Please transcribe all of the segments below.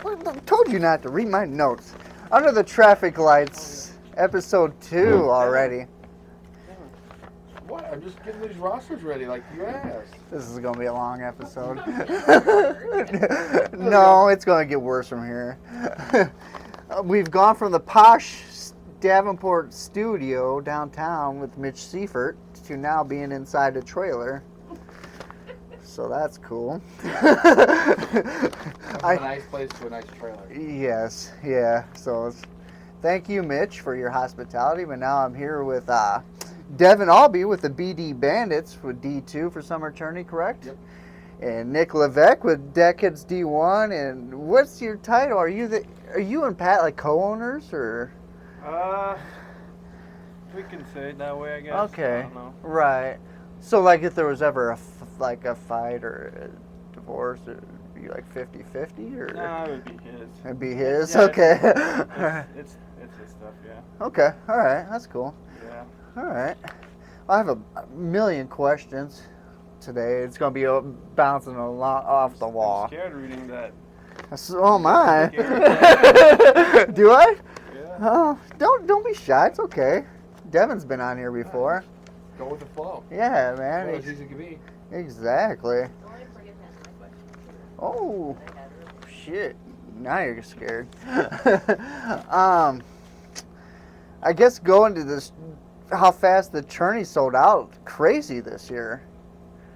I told you not to read my notes. Under the traffic lights, episode 2 already. What? I'm just getting these rosters ready like you asked. This is going to be a long episode. No, it's going to get worse from here. We've gone from the posh Davenport studio downtown with Mitch Seifert to now being inside a trailer. So that's cool. A nice place to a nice trailer. Yes, yeah. So thank you, Mitch, for your hospitality. But now I'm here with Devin Albee with the BD Bandits with D2 for Summer Tourney, correct? Yep. And Nick Levesque with Decades D1. And what's your title? Are you and Pat like co-owners or? We can say it that way, I guess. Okay. I don't know. Right. So like if there was ever a fight or a divorce, it'd be like 50-50 or? Nah, it would be his. It'd be his. Yeah, Okay. It's his stuff, yeah. Okay. All right. That's cool. Yeah. All right. I have a million questions today. It's going to be bouncing a lot off the wall. I'm scared reading that. So am I. Do I? Yeah. Oh, don't be shy. It's okay. Devin's been on here before. Go with the flow. Yeah, man. Well, as easy as it can be. Exactly. Oh, shit. Now you're scared. I guess going to this, how fast the tourney sold out, crazy this year.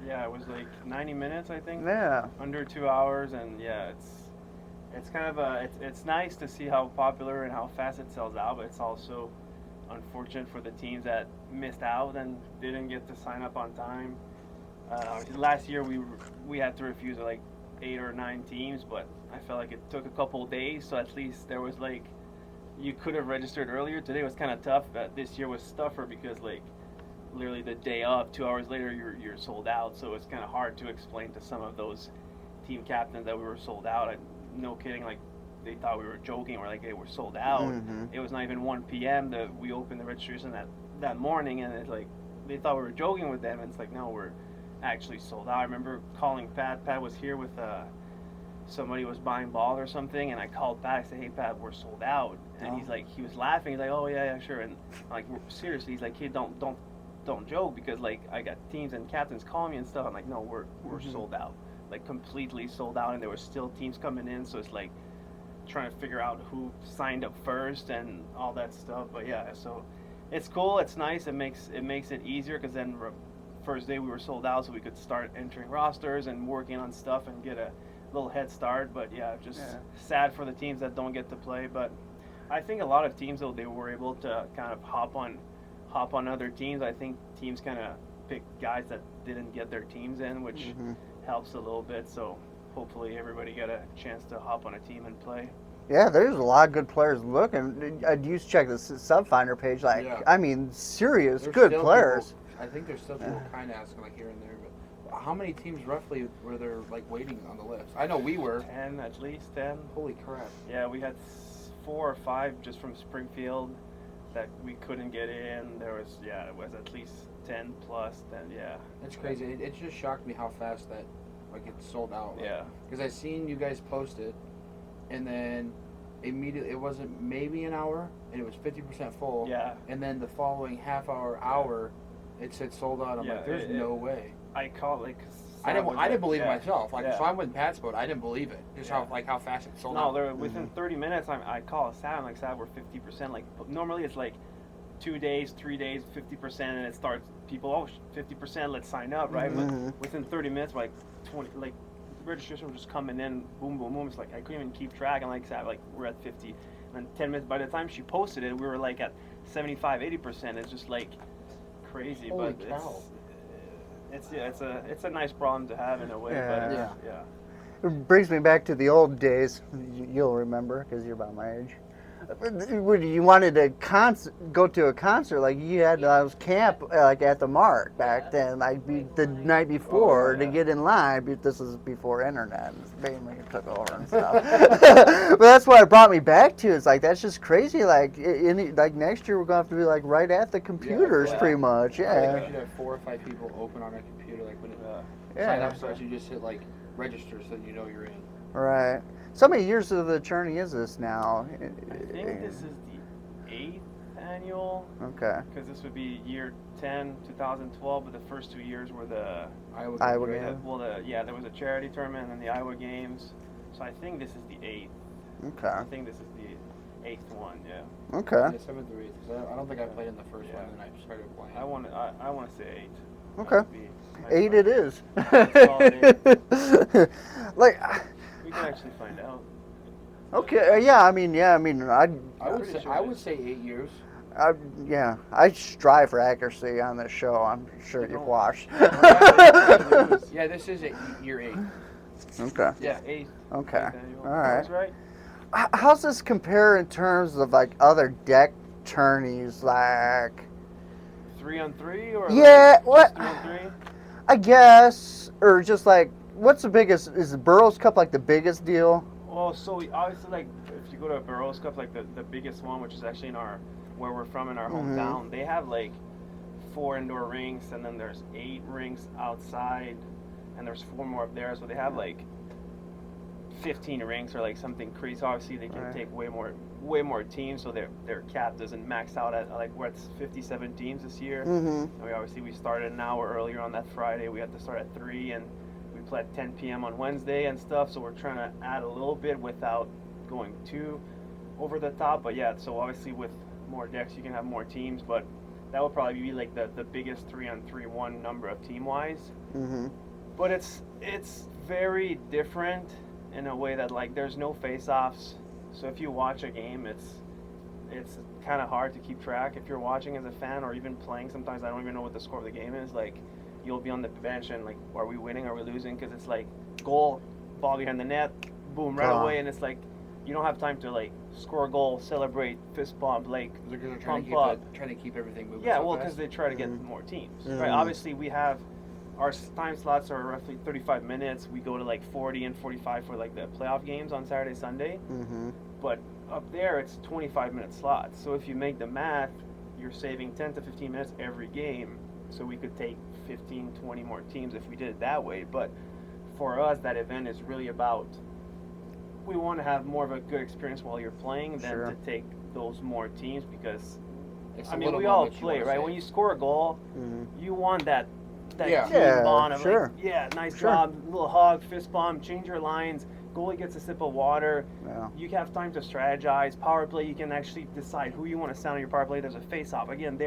Yeah, it was like 90 minutes, I think. Yeah. Under 2 hours, and yeah, it's kind of it's nice to see how popular and how fast it sells out, but it's also unfortunate for the teams that missed out and didn't get to sign up on time. Last year we had to refuse like 8 or 9 teams, but I felt like it took a couple of days, so at least there was like you could have registered earlier. Today was kind of tough. This year was tougher because like literally the day of, 2 hours later, you're sold out. So it's kind of hard to explain to some of those team captains that we were sold out. No kidding, like they thought we were joking or like they were sold out. Mm-hmm. It was not even 1 p.m. that we opened the registration that morning, and it's like they thought we were joking with them. And it's like no, we're actually sold out. I remember calling Pat. Pat was here with somebody was buying ball or something, and I called Pat. I said, "Hey Pat, we're sold out." And he's like, he was laughing. He's like, "Oh yeah, sure." And like seriously, he's like, "Hey, don't joke because like I got teams and captains calling me and stuff." I'm like, "No, we're sold out, like completely sold out." And there were still teams coming in, so it's like trying to figure out who signed up first and all that stuff. But yeah, so it's cool. It's nice. It makes it easier because then first day we were sold out, so we could start entering rosters and working on stuff and get a little head start. But yeah, just sad for the teams that don't get to play. But I think a lot of teams though they were able to kind of hop on other teams. I think teams kind of pick guys that didn't get their teams in, which helps a little bit. So hopefully everybody got a chance to hop on a team and play. Yeah, there's a lot of good players looking. I used to check the Subfinder page. Like, I mean, serious There's good players. People, I think there's still people kind of asking like here and there, but how many teams roughly were there like waiting on the list? I know we were 10, at least 10. Holy crap! Yeah, we had 4 or 5 just from Springfield that we couldn't get in. There was it was at least 10 plus. Then That's crazy. It just shocked me how fast that like it sold out. Like, yeah. Because I seen you guys post it, and then immediately it wasn't maybe an hour, and it was 50% full. Yeah. And then the following hour, it said sold out. I'm like, there's no way. I called like. I didn't believe it myself. Like, yeah. so I'm with Pat's boat. I didn't believe it. Just how fast it sold out. No, they're within 30 minutes. I call Sad. I'm like, Sad, we're 50%. Like normally it's like 2 days, 3 days, 50%, and it starts. People, 50%. Let's sign up, right? But within 30 minutes, like 20, like registration was just coming in, boom, boom, boom. It's like I couldn't even keep track. And like Sad, like we're at 50, and then 10 minutes. By the time she posted it, we were like at 75, 80%. It's just like crazy. Holy but cow. It's a nice problem to have in a way. Yeah. But yeah. It brings me back to the old days. You'll remember because you're about my age. When you wanted to go to a concert, like you had those camp like at the Mart back then, like the night before to get in line. This is before internet, mainly took over and stuff. But that's what it brought me back to. It's like that's just crazy. Like like next year we're gonna have to be like right at the computers, pretty much. I think we Yeah. should have 4 or 5 people open on our computer, like when it sign up starts, you just hit like register so you know you're in. Right. So many years of the Tourney is this now? I think this is the 8th annual. Okay. Because this would be year 10, 2012, but the first 2 years were the Iowa Iowa Games, right? Games. well, there was a charity tournament and then the Iowa Games. So I think this is the 8th. Okay. I think this is the 8th one. Yeah. Okay. Yeah, 7th or 8th. 'Cause I don't think I played in the first Yeah. one, and I started playing. I want to say 8. Okay. That would be nice. 8 it is. Solid Like, We can actually find out. okay, yeah. I mean, I would pretty say sure I it would is. say 8 years. yeah. I strive for accuracy on this show. I'm sure You you've don't. watched. Yeah, this is year 8. Okay. Yeah, 8th. Okay. 8th annual. All right. That's right. How's this compare in terms of like other deck tourneys? Like, 3-on-3 or Yeah, like what- just 3-on-3? I guess, or just like, what's the biggest? Is the Burroughs Cup like the biggest deal? Well, so we obviously, like, if you go to a Burroughs Cup, like the biggest one, which is actually where we're from in our Mhm. hometown, they have like 4 indoor rinks, and then there's 8 rinks outside, and there's 4 more up there. So they have like 15 rinks or like something crazy. Obviously, they can Right. take way more teams, so their cap doesn't max out at like we're at 57 teams this year. Mm-hmm. And we started an hour earlier on that Friday. We had to start at 3, and we play at 10 p.m. on Wednesday and stuff. So we're trying to add a little bit without going too over the top. But yeah, so obviously with more decks, you can have more teams. But that would probably be like the biggest 3-on-3 one number of team wise. Mm-hmm. But it's very different in a way that like there's no face-offs. So if you watch a game, it's kind of hard to keep track if you're watching as a fan or even playing. Sometimes I don't even know what the score of the game is. Like you'll be on the bench and like, are we winning? Are we losing? Because it's like goal, ball behind the net, boom, right away, and it's like you don't have time to like score a goal, celebrate, fist bump, like They're trying pump to up. trying to keep everything moving. Yeah, so well, fast. because they try to get Mhm. more teams, Mhm. right? Obviously, we have our time slots are roughly 35 minutes. We go to like 40 and 45 for like the playoff games on Saturday, Sunday. Mm-hmm. But up there, it's 25-minute slots. So if you make the math, you're saving 10 to 15 minutes every game. So we could take 15, 20 more teams if we did it that way. But for us, that event is really about we want to have more of a good experience while you're playing than Sure. to take those more teams because It's I the mean little we all moments you play wanna right save. when you score a goal Mm-hmm. you want that Yeah. team Yeah, bond of sure. like yeah nice Sure. job, little hug, fist bump, change your lines, goalie gets a sip of water, Yeah. you have time to strategize. Power play, you can actually decide who you want to sound on your power play. There's a face off again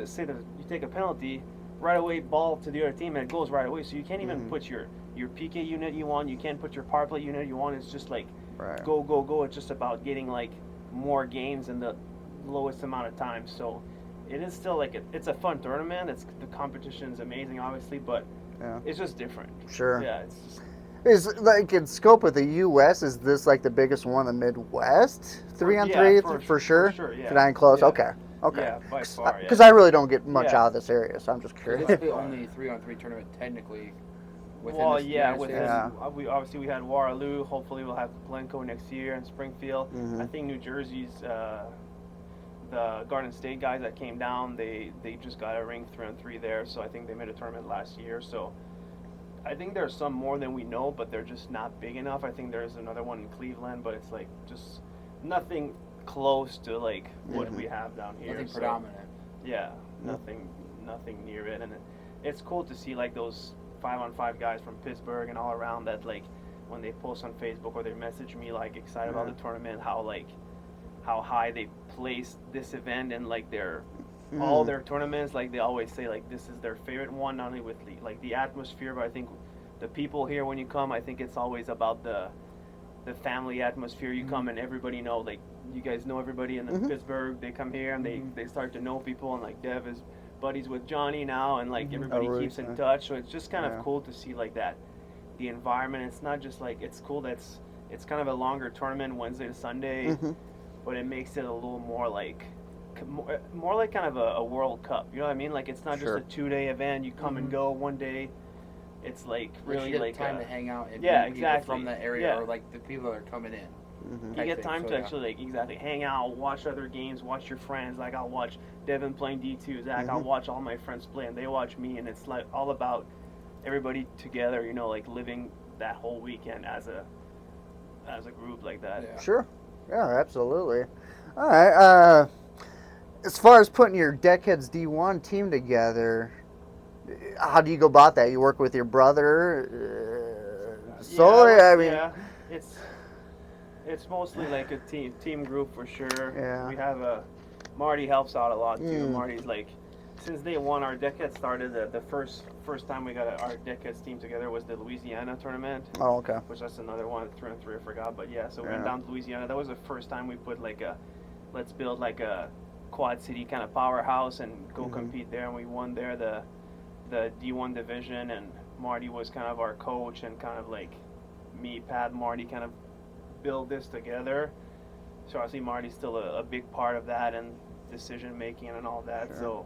say that you take a penalty right away, ball to the other team and it goes right away, so you can't even Mhm. put your PK unit you want, you can't put your power play unit you want. It's just like Right. go. It's just about getting like more games in the lowest amount of time. So it is still like it's a fun tournament. The competition's amazing, obviously, but Yeah. it's just different. Sure. Yeah, it's just Is like in scope of the U.S. Is this like the biggest one in the Midwest? 3-on-3 yeah, for sure. For sure, yeah. Not even close. Yeah. Okay. Okay. Yeah, by far. Yeah. Because I really don't get much Yeah. out of this area, so I'm just So curious. this is the only 3-on-3 tournament technically. Within Well, the yeah, United within, States. we obviously we had Waterloo. Hopefully, we'll have Glencoe next year and Springfield. Mhm. I think New Jersey's the Garden State guys that came down. They just got a ring 3-on-3 there, so I think they made a tournament last year. So I think there's some more than we know, but they're just not big enough. I think there's another one in Cleveland, but it's like just nothing close to like what Mhm. we have down here. Nothing So, predominant. yeah, nothing near it, and it's cool to see like those 5-on-5 guys from Pittsburgh and all around that like when they post on Facebook or they message me like excited about Yeah. the tournament, how high they placed this event and like their Mhm. all their tournaments. Like they always say like this is their favorite one, not only with like the atmosphere, but I think the people here when you come. I think it's always about the family atmosphere. You come and everybody know like you guys know everybody in Mhm. Pittsburgh. They come here and Mhm. they start to know people, and like Dev is buddies with Johnny now, and like Mhm. everybody Oh, really? keeps in Yeah. touch. So it's just kind Yeah. of cool to see like that the environment. It's not just like it's cool that it's kind of a longer tournament Wednesday to Sunday, Mhm. but it makes it a little more like more like kind of a World Cup. You know what I mean? Like it's not Sure. just a 2-day event. You come and Mhm. go one day. It's like really you get like time to hang out and yeah, meet people exactly. from that area Yeah. or like the people that are coming in. Mhm. you type get thing, time so to yeah. actually like exactly hang out, watch other games, watch your friends. Like I'll watch Devin playing D2, Zach. I'll Mhm. watch all my friends play, and they watch me, and it's like all about everybody together. You know, like living that whole weekend as as a group like that. Yeah. Sure. Yeah, absolutely. All right. As far as putting your Deckheads D1 team together, how do you go about that? You work with your brother solely? Yeah, I mean, yeah, it's mostly like a team group for sure. Yeah. We have Marty helps out a lot too. Mm. Marty's like, since day one, our Deckheads started. The first time we got our Deckheads team together was the Louisiana tournament. oh, okay. Which that's another one, 3-on-3, I forgot. But yeah, so we went Yeah. down to Louisiana. That was the first time we put like let's build like a Quad City kind of powerhouse and go Mhm. compete there. And we won there the D1 division, and Marty was kind of our coach, and kind of like me, Pat, Marty kind of build this together. So obviously Marty's still a big part of that and decision making and all that. Sure. So,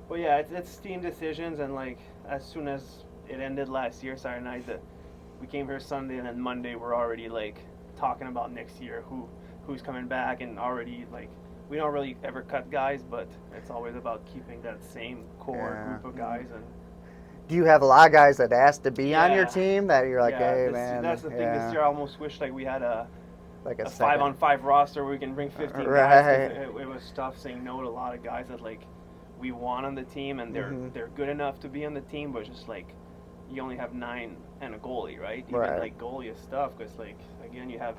but yeah, it's team decisions, and like as soon as it ended last year, Saturday night, we came here Sunday, and then Monday we're already like talking about next year, who's coming back, and already like we don't really ever cut guys, but it's always about keeping that same core Yeah. group of guys. And Do you have a lot of guys that ask to be on your Yeah. team that you're like, yeah, hey, this- man? that's the thing. yeah. This year, I almost wish like we had a like a 5-on-5 roster where we can bring 15 guys. Right. 'Cause it was tough saying no to a lot of guys that like we want on the team, and Mhm. they're good enough to be on the team, but just like you only have 9 and a goalie, right? Even Right. like goalie is tough because like again you have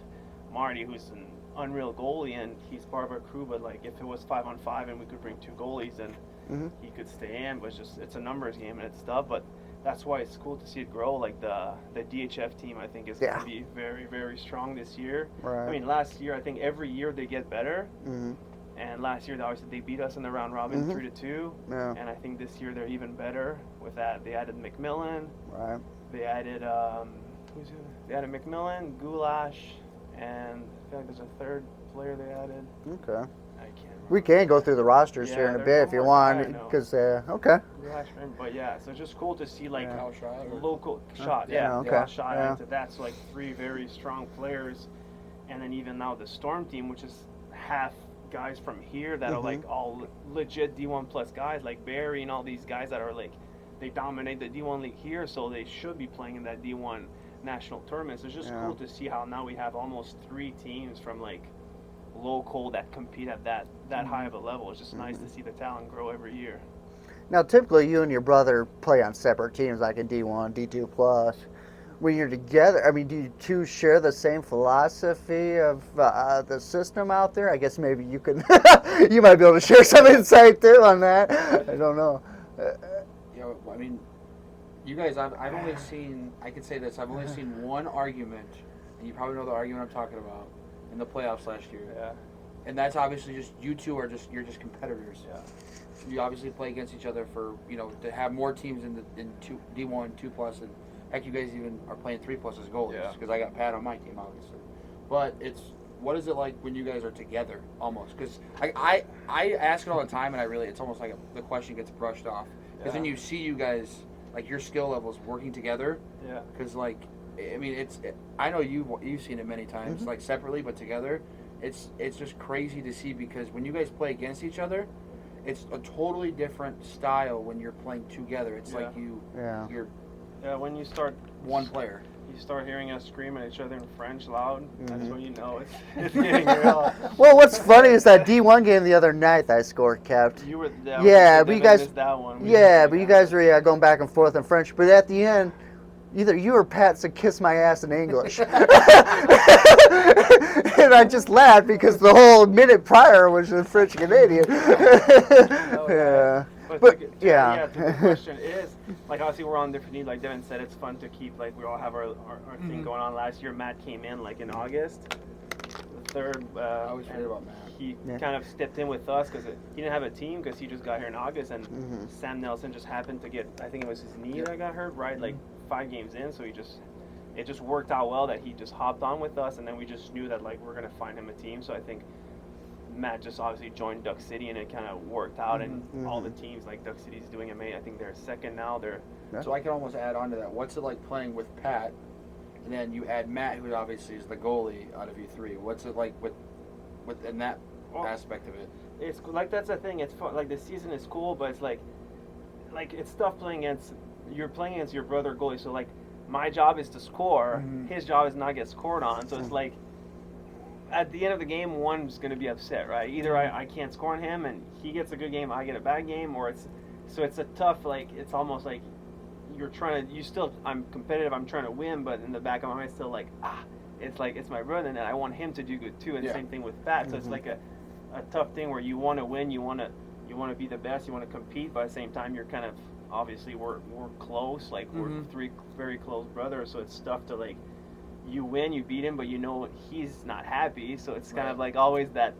Marty, who's an unreal goalie, and he's part of our crew. But like if it was 5-on-5 and we could bring 2 goalies, then Mhm. he could stay in. But it's a numbers game and it's tough. But that's why it's cool to see it grow. Like the DHF team, I think is Yeah. going to be very, very strong this year. Right. I mean, last year I think every year they get better. Mhm. And last year obviously they beat us in the round robin Mhm. 3-2. Yeah. And I think this year they're even better with that. They added McMillan. Right. They added who's who? They added McMillan, Goulash, and I feel like there's a third player they added. Okay. I can't remember. We can go through the rosters Yeah, here in a there's bit one if you more want, guy I know. because okay. Goulash, but yeah, so it's just cool to see like Yeah. Kyle Shot or- local shot, Yeah, yeah, okay. Kyle shot Yeah. into that. So like 3 very strong players, and then even now the Storm team, which is half guys from here that are Mhm. like all legit D1 plus guys, like Barry and all these guys that are like they dominate the D1 league here, so they should be playing in that D1 national tournament. So it's just Yeah. cool to see how now we have almost 3 teams from like local that compete at that high of a level. It's just nice to see the talent grow every year. Now, typically, you and your brother play on separate teams, like in D1, D2 plus. When you're together, I mean, do you two share the same philosophy of the system out there? I guess maybe you can, you might be able to share some insight too on that. I don't know. You know, I mean, you guys, I've only seen, I can say this, I've only seen one argument, and you probably know the argument I'm talking about, in the playoffs last year. Yeah. And that's obviously just, you two are just, you're just competitors. Yeah. You obviously play against each other for, you know, to have more teams in D1, 2 plus, and heck, you guys even are playing 3 plus as goalies, Yeah. because I got Pat on my team, obviously. But what is it like when you guys are together, almost? Because I ask it all the time, and it's almost like the question gets brushed off. Because then Yeah. you see you guys, like your skill levels working together. Yeah. Because like, I mean, I know you've seen it many times, Mhm. like separately but together. It's just crazy to see, because when you guys play against each other, it's a totally different style when you're playing together. It's like Yeah. you're Yeah, when you start one player. hearing us scream at each other in French loud, that's Mhm. when you know it's getting real. Well, what's funny is that D1 game the other night that I score kept. You were there. Yeah, but you guys- missed that one. We Yeah, missed but you that. guys were going back and forth in French. But at the end, either you or Pat said "kiss my ass" in English, and I just laughed because the whole minute prior was in French Canadian. Yeah, but yeah. The question is, like obviously we're on different needs. Like Devin said, it's fun to keep, like we all have our thing Mhm. going on. Last year, Matt came in like in August, the third. I always forget and about Matt. He Yeah. kind of stepped in with us because he didn't have a team because he just got here in August, and Mhm. Sam Nelson just happened to get, I think it was his knee that got hurt, right? Like 5 games in, so it just worked out well that he just hopped on with us, and then we just knew that like we're gonna find him a team. So I think Matt just obviously joined Duck City, and it kind of worked out, and Mhm. all the teams like Duck City's doing amazing. I think they're second now. They're Yeah. So I can almost add on to that. What's it like playing with Pat, and then you add Matt, who obviously is the goalie out of you 3. What's it like with in that aspect of it? It's like that's the thing. It's fun. Like the season is cool, but it's like it's tough playing against. You're playing against your brother goalie, so like my job is to score. Mhm. His job is not get scored on. So it's like, at the end of the game, one's going to be upset, right? Either I can't score on him and he gets a good game, I get a bad game, or it's a tough, like, it's almost like you're trying to, I'm competitive, I'm trying to win, but in the back of my mind, still like, it's like, it's my brother, and I want him to do good too, and same thing with Pat. So it's like a tough thing where you want to win, you want to be the best, you want to compete, but at the same time, you're kind of, obviously, we're close, like, we're three very close brothers, so it's tough to, like, you win, you beat him, but you know he's not happy, so it's kind of like always that.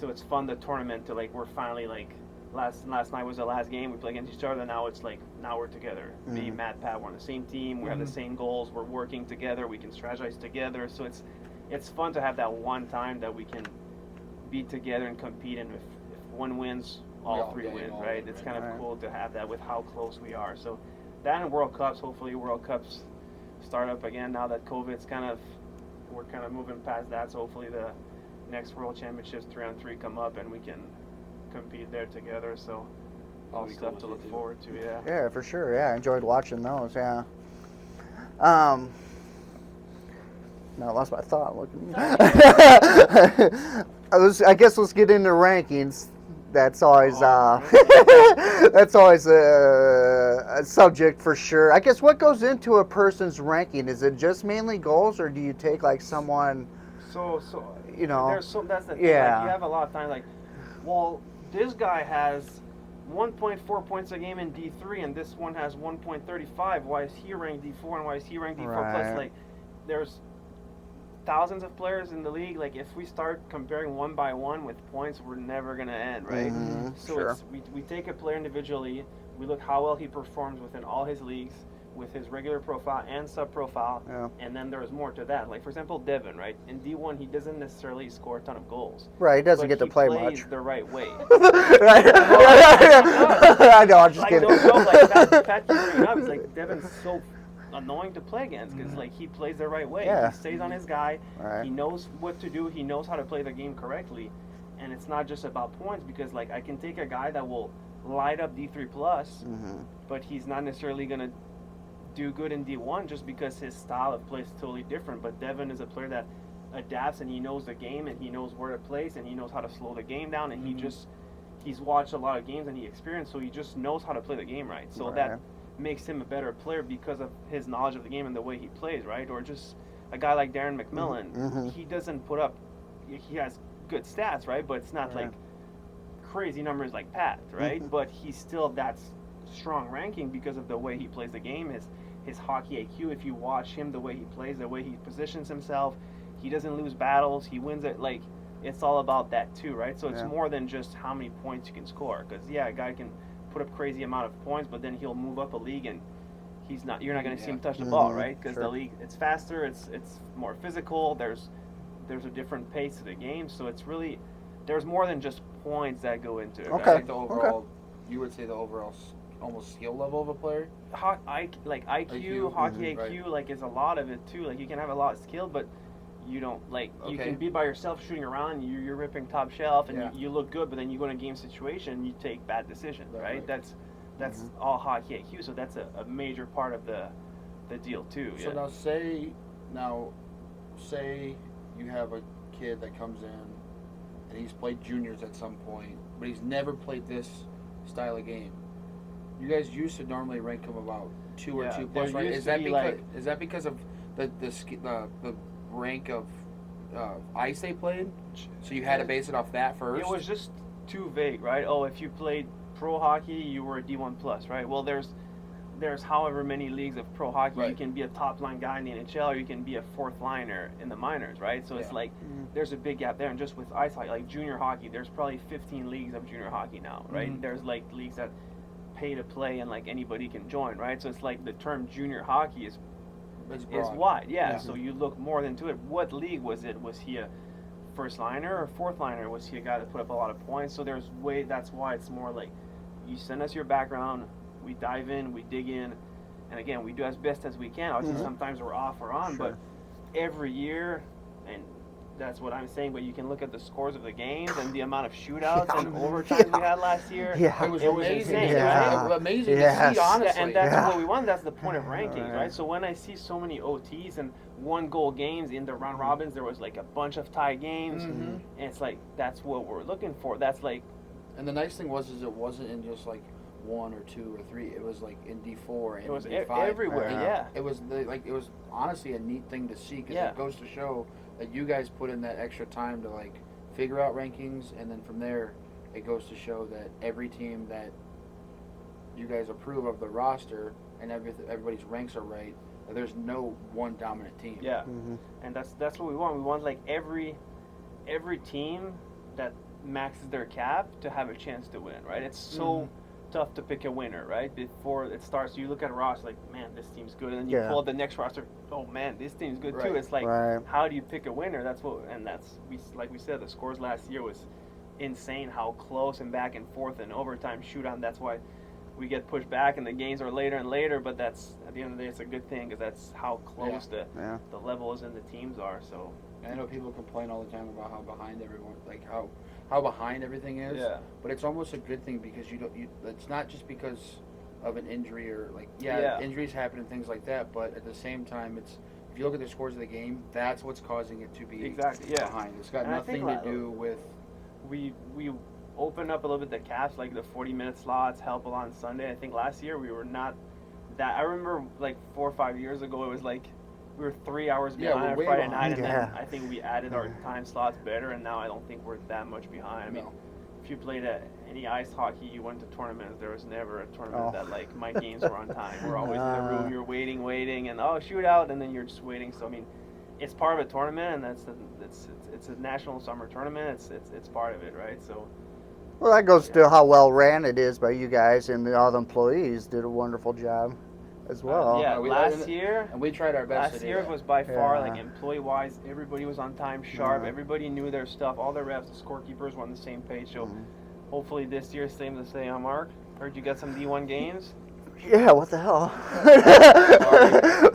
So it's fun, the tournament, to like, we're finally like, last night was the last game, we played against each other, now it's like, now we're together. Me, Matt, Pat, we're on the same team, we have the same goals, we're working together, we can strategize together, so it's fun to have that one time that we can be together and compete, and if one wins, all three win, right? It's kind of cool to have that with how close we are. So that and World Cups, hopefully World Cups start up again now that COVID's we're kind of moving past that, so hopefully the next World Championships 3-on-3 come up and we can compete there together, so all stuff to look forward to. Yeah, for sure. Yeah, I enjoyed watching those. Yeah. Now I lost my thought. I guess let's get into rankings. That's always that's always a subject for sure. I guess what goes into a person's ranking, is it just mainly goals, or do you take like someone? So you know, that's the thing. yeah. Like, you have a lot of time. Like, well, this guy has 1.4 points a game in D3, and this one has 1.35. Why is he ranked D4, and why is he ranked D4 plus? Like, there's thousands of players in the league. Like, if we start comparing one by one with points, we're never gonna end, right? So we take a player individually, we look how well he performs within all his leagues, with his regular profile and sub profile, and then there's more to that. Like, for example, Devin, right? In D1, he doesn't necessarily score a ton of goals. Right, he doesn't get to play much. He plays the right way. Right. I know, I'm just like, kidding. Like, Pat keeps bringing up, it's like, Devin's so annoying to play against, because like, he plays the right way. He stays on his guy. He knows what to do. He knows how to play the game correctly, and it's not just about points, because like, I can take a guy that will light up D3 plus, but he's not necessarily gonna do good in D1 just because his style of play is totally different. But Devin is a player that adapts, and he knows the game, and he knows where to place, and he knows how to slow the game down, and he's watched a lot of games, and he experienced, so he just knows how to play the game right. So that makes him a better player because of his knowledge of the game and the way he plays, right? Or just a guy like Darren McMillan, he doesn't put up, he has good stats, right? But it's not like crazy numbers like Pat, right? But he's still that strong ranking because of the way he plays the game, his hockey IQ. If you watch him, the way he plays, the way he positions himself, he doesn't lose battles, he wins it. Like, it's all about that too, right? So it's more than just how many points you can score, because a guy can put up crazy amount of points, but then he'll move up a league and you're not going to see him touch the ball, right? Because the league, it's faster, it's more physical, there's a different pace to the game, so it's really, there's more than just points that go into it. Okay. Right? The overall, you would say the overall almost skill level of a player? Like IQ, hockey IQ, like, is a lot of it too. Like, you can have a lot of skill, but you don't, like, you can be by yourself shooting around, you're ripping top shelf, and you look good, but then you go in a game situation and you take bad decisions, right? That's all hockey IQ, so that's a major part of the deal too. So now say you have a kid that comes in and he's played juniors at some point, but he's never played this style of game. You guys used to normally rank him about 2 or 2 plus, right? Is that because of the rank of ice they played? So you had to base it off that first? It was just too vague, right? Oh, if you played pro hockey, you were a D1 plus, right? Well, there's however many leagues of pro hockey. You can be a top line guy in the NHL, or you can be a fourth liner in the minors, right? So it's like, there's a big gap there. And just with ice hockey, like junior hockey, there's probably 15 leagues of junior hockey now, right? There's like leagues that pay to play and like anybody can join, right? So it's like the term junior hockey is wide, so you look more into it. What league was it? Was he a first liner or fourth liner? Was he a guy that put up a lot of points? So that's why it's more like, you send us your background, we dive in, we dig in, and again, we do as best as we can. Obviously, sometimes we're off or on, but every year, and That's what I'm saying. But you can look at the scores of the games and the amount of shootouts and overtimes we had last year. Yeah. It was It was amazing. insane, Yeah. It was amazing to Yes. see, honestly. Yeah, and that's Yeah. what we want. That's the point of rankings, Right. right? So when I see so many OTs and 1-goal games in the round robins, there was like a bunch of tie games, Mhm. and it's like that's what we're looking for. That's like And the nice thing was, is it wasn't in just like 1 or 2 or 3. It was like in D4 and it was D5. everywhere. Yeah. Yeah. It was it was honestly a neat thing to see because Yeah. it goes to show that you guys put in that extra time to like figure out rankings, and then from there, it goes to show that every team that you guys approve of the roster and everybody's ranks are right. That there's no one dominant team. Yeah. Mm-hmm. And that's what we want. We want like every team that maxes their cap to have a chance to win, right? It's so tough to pick a winner, right? Before it starts, you look at a roster like, man, this team's good, and then you Yeah. pull up the next roster, oh man, this team's good too. Right. It's like, Right. how do you pick a winner? That's like we said, the scores last year was insane. How close and back and forth and overtime shootout. That's why we get pushed back and the games are later and later. But that's at the end of the day, it's a good thing because that's how close Yeah. the levels and the teams are. So. And I know people complain all the time about how behind everyone, like how behind everything is. Yeah. But it's almost a good thing because it's not just because of an injury or like Yeah. injuries happen and things like that. But at the same time, it's if you look at the scores of the game, that's what's causing it to be Exactly, yeah. behind. It's got And I think nothing to do with. We opened up a little bit the caps, like the 40-minute slots help a lot on Sunday. I think last year we were not that. I remember like 4 or 5 years ago, it was like we were 3 hours Yeah, behind we're on way Friday behind. night, and Yeah. then I think we added our time slots better, and now I don't think we're that much behind. I mean, No. if you played at any ice hockey, you went to tournaments. There was never a tournament Oh. that like my games were on time. We're always in the room. You're waiting, and shoot out, and then you're just waiting. So I mean, it's part of a tournament, and it's a national summer tournament. It's part of it, right? So. Well, that goes to how well ran it is by you guys, and all the employees did a wonderful job as well. Yeah, we- last year. And we tried our best. Last to do year that. was by far, Yeah. like, employee-wise, everybody was on time, sharp. Yeah. Everybody knew their stuff. All the refs, the scorekeepers were on the same page. So hopefully this year, same to say on Mark. Heard you got some D1 games. Yeah, what the hell?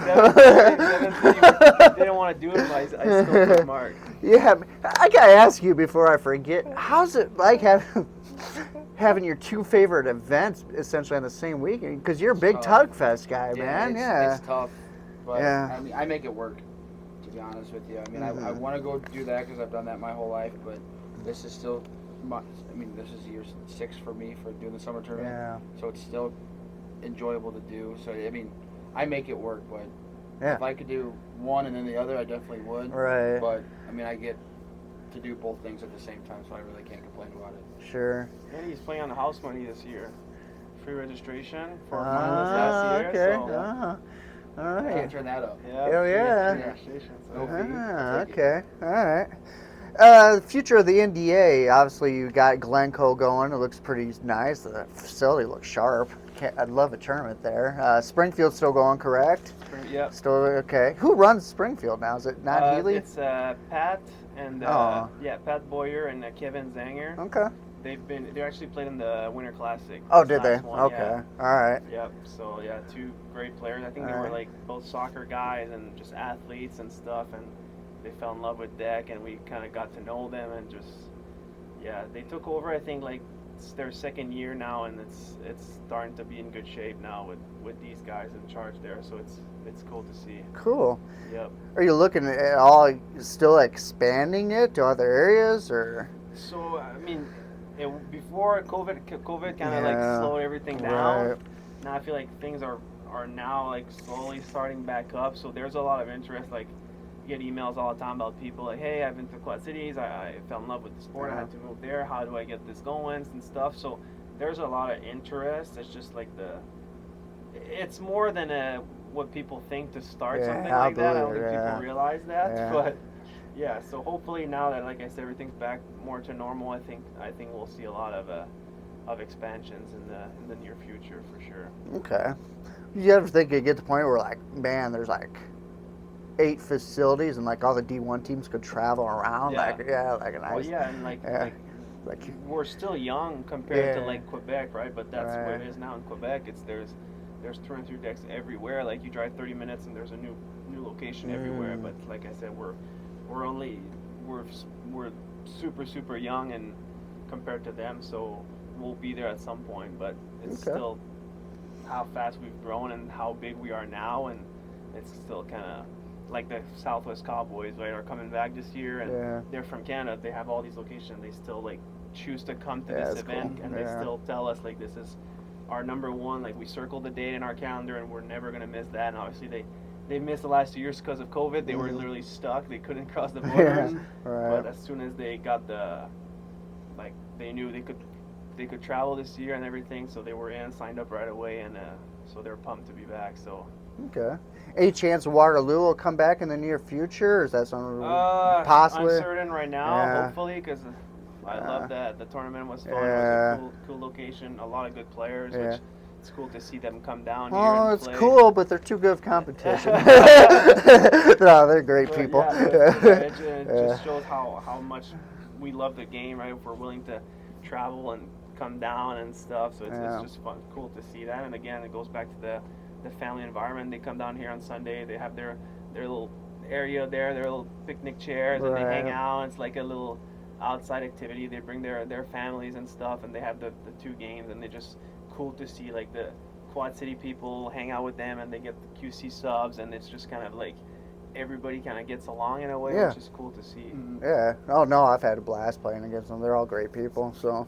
Devin said he didn't want to do it, but I still put Mark. Yeah, I gotta ask you before I forget. How's it like having your two favorite events essentially on the same weekend? Because you're a big tough. Tug Fest guy, man. It's, Yeah. it's tough, but Yeah. I mean, I make it work. To be honest with you, I mean, I want to go do that because I've done that my whole life, but this is still, this is year 6 for me for doing the summer tournament. Yeah. So it's still enjoyable to do. So I mean, I make it work, but Yeah. if I could do one and then the other, I definitely would. Right. But I mean, I get to do both things at the same time, so I really can't complain about it. Sure. And he's playing on the house money this year. Free registration for finalists Ah, last year. okay. So, All I right. can turn that up. yeah, Hell free yeah. registration, so. No fee. Ah, I'll take it. okay. All right. The future of the NDA. Obviously, you got Glencoe going. It looks pretty nice. The facility looks sharp. I'd love a tournament there. Springfield's still going, correct? Yep. Still okay. Who runs Springfield now? Is it not Healy? It's Pat and Pat Boyer and Kevin Zanger. Okay. They actually played in the Winter Classic. Oh, this did they? last one, Okay. yeah. All right. Yep. So yeah, 2 great players. I think they All were right. like both soccer guys and just athletes and stuff, and they fell in love with deck, and we kind of got to know them, and just they took over. I think like it's their 2nd year now, and it's starting to be in good shape now with these guys in charge there. So it's cool to see. Cool. Yep. Are you looking at all still expanding it to other areas or? So I mean, before COVID kind of like Yeah, slowed everything down. right. Now I feel like things are now like slowly starting back up. So there's a lot of interest. Like you get emails all the time about people like, hey, I've been to Quad Cities. I fell in love with the sport. I had to move there. How do I get this going and stuff? So there's a lot of interest. It's just like it's more than what people think to start Yeah, something I like that. I don't believe think it, yeah. people realize that, Yeah. but. Yeah, so hopefully now that, like I said, everything's back more to normal, I think we'll see a lot of expansions in the near future for sure. Okay. You ever think you get to the point where like, man, there's like 8 facilities and like all the D1 teams could travel around? Yeah. Like a nice. Well, yeah, and like we're still young compared to Yeah. like Quebec, right? But that's what Right. it is now in Quebec. There's 2 and 3 decks everywhere. Like you drive 30 minutes and there's a new location everywhere. But like I said, we're only we're super young and compared to them, so we'll be there at some point. But it's still how fast we've grown and how big we are now, and it's still kind of like the Southwest Cowboys, right, are coming back this year, and they're from Canada. They have all these locations. They still like choose to come to this event, and they still tell us like this is our number one. Like we circle the date in our calendar, and we're never gonna miss that. And obviously they missed the last 2 years because of COVID. They were literally stuck. They couldn't cross the borders. But as soon as they got they knew they could travel this year and everything, so they were signed up right away, and so they're pumped to be back. So. Okay. Any chance Waterloo will come back in the near future, or is that something possibly? Uncertain right now, hopefully, because I love that. The tournament was fun. It was a cool location, a lot of good players, which it's cool to see them come down here and it's play. cool, but they're too good of competition. No, they're great people. It just shows how much we love the game, right? If we're willing to travel and come down and stuff, so it's just fun, cool to see that. And again, it goes back to the family environment. They come down here on Sunday. They have their little area there, their little picnic chairs, and they hang out. It's like a little outside activity. They bring their families and stuff, and they have the 2 games, and they're just cool to see like the Quad City people hang out with them, and they get the QC subs, and it's just kind of like everybody kind of gets along in a way, which is cool to see. Yeah. Oh no, I've had a blast playing against them. They're all great people. So.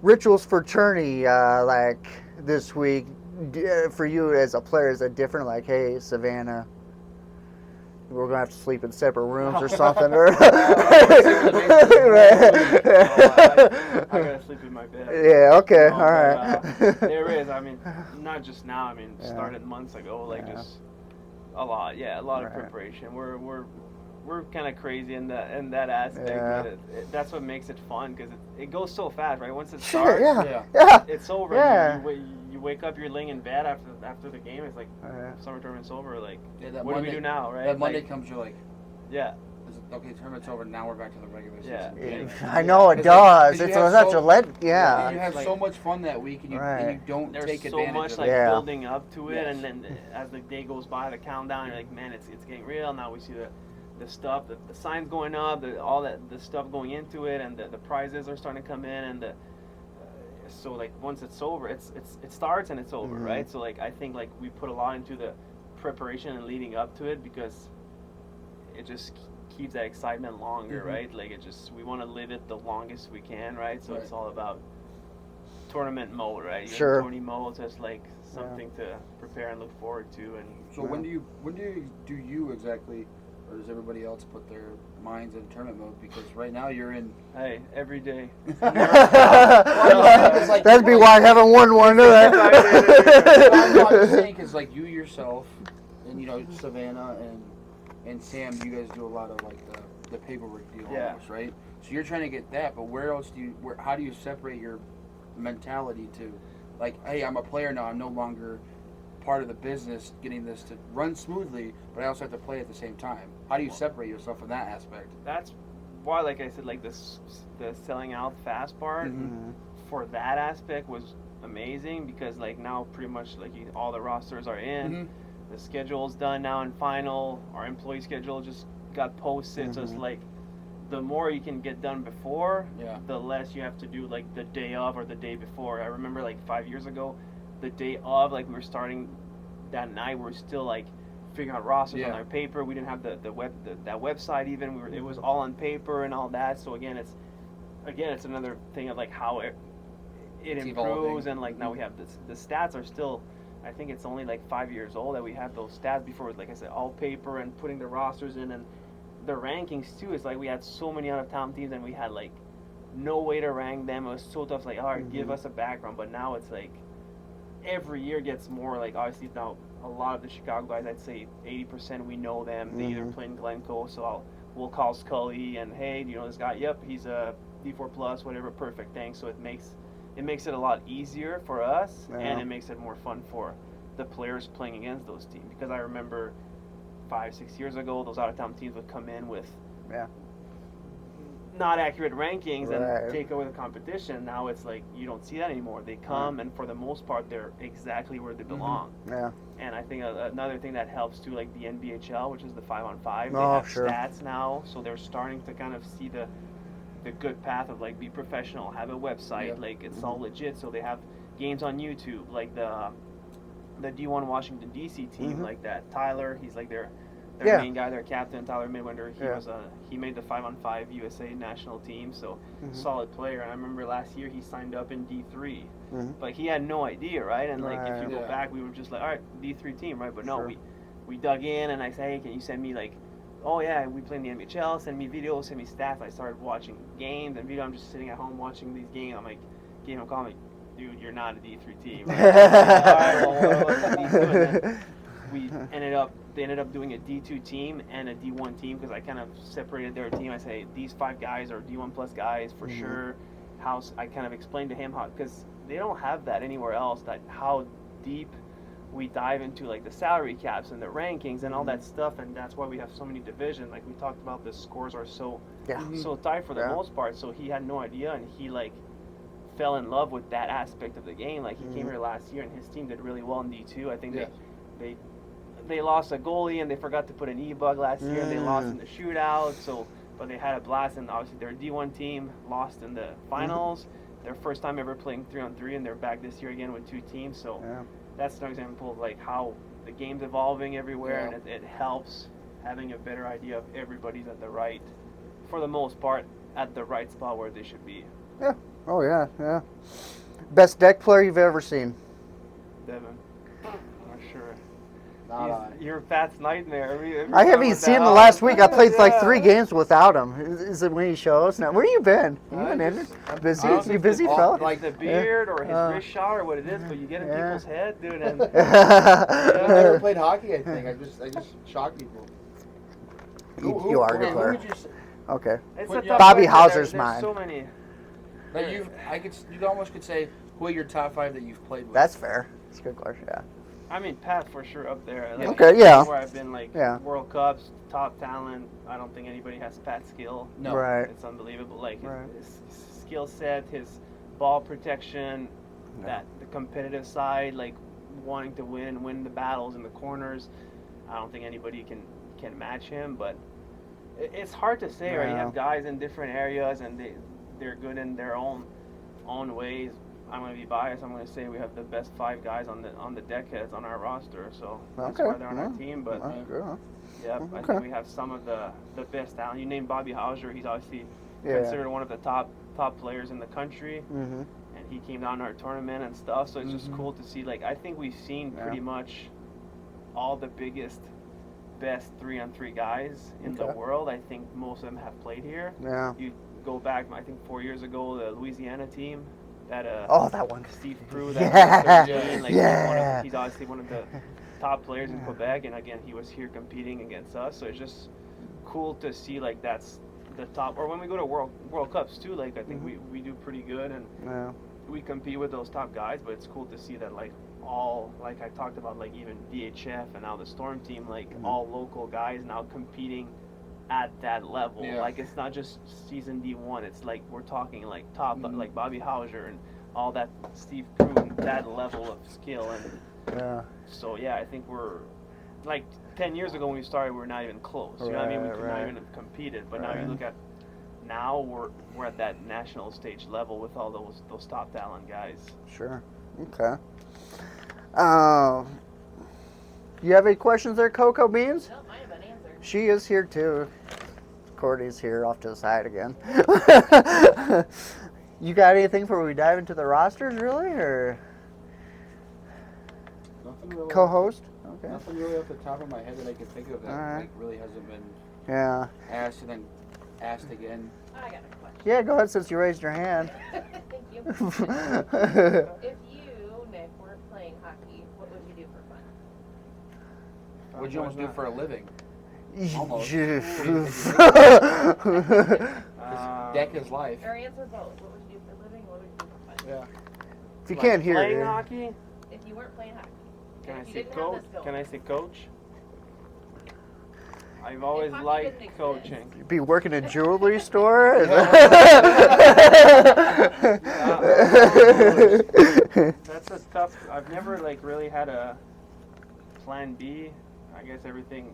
Rituals for Tourney, like this week, for you as a player, is it different? Like, hey, Savannah, we're gonna have to sleep in separate rooms or something, or I gotta sleep in my bed. Yeah. Okay. All right. There is. I mean, not just now. I mean, started months ago. Like just a lot. Yeah, a lot of preparation. We're kind of crazy in that aspect. But that's what makes it fun, because it goes so fast, right? Once it starts, it's over. Yeah. You wake up, you're laying in bed after the game. It's like summer tournament's over. Like, what do we do now, right? That Monday comes, you're like, okay, tournament's over. Now we're back to the regular season. Yeah. I know it does. It's such a You have so much fun that week, and you don't take advantage so much of like it. building up to it, and then as the day goes by, the countdown, you're like, man, it's getting real. Now we see the stuff, the signs going up, all the stuff going into it, and the prizes are starting to come in, and so like once it's over, it starts and it's over, right? So like I think like we put a lot into the preparation and leading up to it, because it just keeps that excitement longer, right? Like we want to live it the longest we can, right? So it's all about tournament mode, right? You're in tourney mode, so it's like something to prepare and look forward to. And so when do you exactly, or does everybody else put their minds in tournament mode? Because right now you're in. Hey, every day. That'd be why I haven't won one. I'm just saying, because like you yourself, and Savannah and Sam, you guys do a lot of like the paperwork deal, almost, right? So you're trying to get that, but where else how do you separate your mentality to, like, hey, I'm a player now. I'm no longer part of the business, getting this to run smoothly, but I also have to play at the same time. How do you separate yourself from that aspect? That's why, like I said, like the selling out fast part for that aspect was amazing, because like now pretty much like all the rosters are in, the schedule's done now and final. Our employee schedule just got posted, so it's like the more you can get done before, the less you have to do like the day of or the day before. I remember like 5 years ago, the day of, like we were starting that night, we were still like figuring out rosters on our paper. We didn't have that website even. It was all on paper and all that. So again, it's another thing of like how it improves evolving. And like now we have the stats are still, I think it's only like 5 years old that we have those stats. Before, like I said, all paper and putting the rosters in, and the rankings too. It's like we had so many out of town teams, and we had like no way to rank them. It was so tough. Like, all right, give us a background. But now it's like every year gets more, like obviously now a lot of the Chicago guys, I'd say 80% we know them. They either play in Glencoe, so we'll call Scully and, hey, do you know this guy? Yep, he's a D4 plus, whatever, perfect, thanks. So it makes it a lot easier for us, and it makes it more fun for the players playing against those teams. Because I remember 5-6 years ago, those out of town teams would come in with not accurate rankings Right. and take over the competition. Now it's like you don't see that anymore. They come and for the most part they're exactly where they belong. Yeah. And I think another thing that helps too, like the NBHL, which is the 5-on-5, they Oh, have sure. stats now, so they're starting to kind of see the good path of like be professional, have a website, Yeah. like it's all legit. So they have games on YouTube, like the D1 Washington DC team, like that. Tyler, he's like their Yeah. main guy, their captain, Tyler Midwinter. He Yeah. was he made the 5-on-5 USA national team, so solid player. And I remember last year he signed up in D3, but he had no idea, right? And like if you go Yeah. back, we were just like, all right, D3 team, right? But no, Sure. we dug in, and I said, hey, can you send me like, oh yeah, we play in the NBHL, send me videos, send me stats. I started watching games and video. I'm just sitting at home watching these games. I'm like, gave him a call, I'm like, dude, you're not a D3 team. Right? All right, well, what's the D2? And then they ended up doing a D2 team and a D1 team because I kind of separated their team. I say these 5 guys are D1 plus guys for sure. I kind of explained to him how, because they don't have that anywhere else, that how deep we dive into like the salary caps and the rankings and all that stuff, and that's why we have so many divisions. Like we talked about, the scores are so tight for the most part. So he had no idea, and he like fell in love with that aspect of the game. Like he came here last year, and his team did really well in D2. I think they lost a goalie, and they forgot to put an E-bug last year, and they lost in the shootout. So, but they had a blast, and obviously their D1 team lost in the finals. Their first time ever playing 3-on-3, and they're back this year again with 2 teams. So that's an example of like how the game's evolving everywhere, and it helps having a better idea of everybody's at the right, for the most part, at the right spot where they should be. Yeah. Oh yeah. Yeah. Best deck player you've ever seen? Devin, for sure. Not You're Pat's nightmare. I haven't seen him the last week. I played like 3 games without him. Is it when he shows? Now, where you been? You been in? Busy? You busy, fella? Like the beard or his wrist shot or what it is, but you get in people's head, dude. And I've never played hockey. I think I just shock people. You are a good Who player. would you say? Okay. it's Put a you- tough Bobby question. Hauser's There's mine. so many. That you almost could say who are your top 5 that you've played with. That's fair. That's a good question. Yeah. I mean, Pat for sure up there. Like, Okay, yeah. Where I've been like World Cups, top talent. I don't think anybody has Pat's skill. No. Right. It's unbelievable. Like Right. his skill set, his ball protection, that the competitive side, like wanting to win and win the battles in the corners. I don't think anybody can match him. But it's hard to say, right? You have guys in different areas, and they're good in their own ways. I'm going to be biased. I'm going to say we have the best 5 guys on the deckheads on our roster, so that's why they're on our team. But I think we have some of the best talent. You named Bobby Hauser. He's obviously considered one of the top players in the country, and he came down to our tournament and stuff. So it's just cool to see. Like I think we've seen pretty much all the biggest, best 3-on-3 guys in the world. I think most of them have played here. Yeah. You go back, I think 4 years ago, the Louisiana team. That that one. Steve Prue. He's obviously one of the top players in Quebec, and again, he was here competing against us. So it's just cool to see like that's the top. Or when we go to World Cups too, like I think we do pretty good, and we compete with those top guys. But it's cool to see that like all, like I talked about, like even DHF and now the Storm team, like all local guys now competing at that level. Like it's not just season D1, it's like we're talking like top like Bobby Hauser and all that, Steve Prue, and that level of skill. And so I think we're like 10 years ago when we started, we were not even close. You know what I mean? We could not even have competed. But now you look at now we're at that national stage level with all those top talent guys. Sure. Okay. You have any questions there, Cocoa Beans? No, mine have been answered. She is here too. Cordy's here off to the side again. You got anything before we dive into the rosters, really, or Nothing really. co-host? Okay. Nothing really off the top of my head that I can think of that like really hasn't been asked and then asked again. I got a question. Yeah, go ahead since you raised your hand. Thank you. If you, Nick, weren't playing hockey, what would you do for fun? What'd you almost do for a living? Almost. Deck is life. Or answer both. What would you do for a living? What would you do for fun? Yeah. If you can't hear playing it. hockey, If you weren't playing hockey. can And I if you say didn't have coach? this going. Can I say coach? I've always hockey liked didn't coaching. You be working a jewelry store? Is That's a tough. I've never like really had a plan B. I guess everything